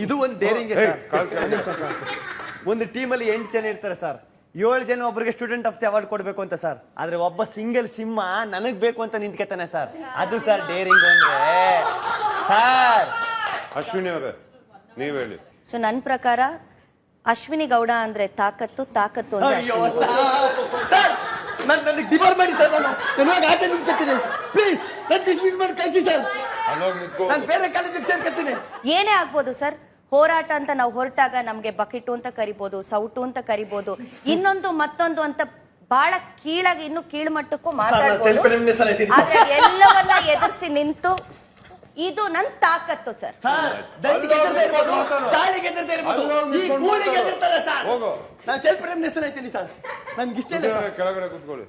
ಇದು ಒಂದು daring sir. ಒಂದು ಟೀಮಲ್ಲಿ 8 ಜನ ಇರ್ತಾರೆ ಸರ್, 7 ಜನ ಒಬ್ಬರಿಗೆ ಸ್ಟೂಡೆಂಟ್ ಆಫ್ ದಿ ಅವಾರ್ಡ್ ಕೊಡ್ಬೇಕು ಅಂತ ಸರ್. ಆದ್ರೆ ಒಬ್ಬ ಸಿಂಗಲ್ ಸಿಂಹ ನನಗ್ ಬೇಕು ಅಂತ ನಿಂತ್ಕೊತಾನೆ ಸರ್. ಅದು ಸರ್ ಡೇರಿಂಗ್ ಅಂದ್ರೆ ಸರ್. ಅಶ್ವಿನಿ ಅವರೇ ನೀವ್ ಹೇಳಿ. ಸೊ ನನ್ನ ಪ್ರಕಾರ ಅಶ್ವಿನಿ ಗೌಡ ಅಂದ್ರೆ ತಾಕತ್ತು ಅಂದ್ರೆ ಅಯ್ಯೋ ಸರ್, ನನಗೆ ಡಿಬಾರ್ ಮಾಡಿ ಸರ್. ನಾನು ಆಚೆ ನಿಂತ್ಕೊತೀನಿ ಪ್ಲೀಸ್. ನಾನು ಡಿಸ್ಮಿಸ್ ಮಾಡಿ ಕಳಿಸಿ ಸರ್. ನಾನು ಬೇರೆ ಕಾಲೇಜಿಗೆ ಸೇರ್ಕೊತೀನಿ. ಏನೇ ಆಗ್ಬೋದು ಸರ್, ಹೋರಾಟ ಅಂತ ನಾವು ಹೊರಟಾಗ ನಮ್ಗೆ ಬಕೆಟು ಅಂತ ಕರಿಬೋದು, ಸೌಟು ಅಂತ ಕರಿಬೋದು, ಇನ್ನೊಂದು ಮತ್ತೊಂದು ಅಂತ ಬಹಳ ಕೀಳಾಗಿ ಇನ್ನು ಕೀಳ್ಮಟ್ಟಕ್ಕೂ ಮಾತಾಡ್ಬೋದು. ಆದ್ರೆ ಎಲ್ಲವನ್ನ ಎದುರಿಸಿ ನಿಂತು ಇದು ನನ್ ತಾಕತ್ತು ಸರ್. ನಾನು ಸೆಲ್ಫ್ ರೆಮ್ನೆಸ್ ಆಯ್ತೀನಿ ಸರ್. ನನ್ಗೆ ಇಷ್ಟ ಇಲ್ಲ ಸರ್. ಕೆಳಗಡೆ ಕೂತ್ಕೊಳ್ಳಿ.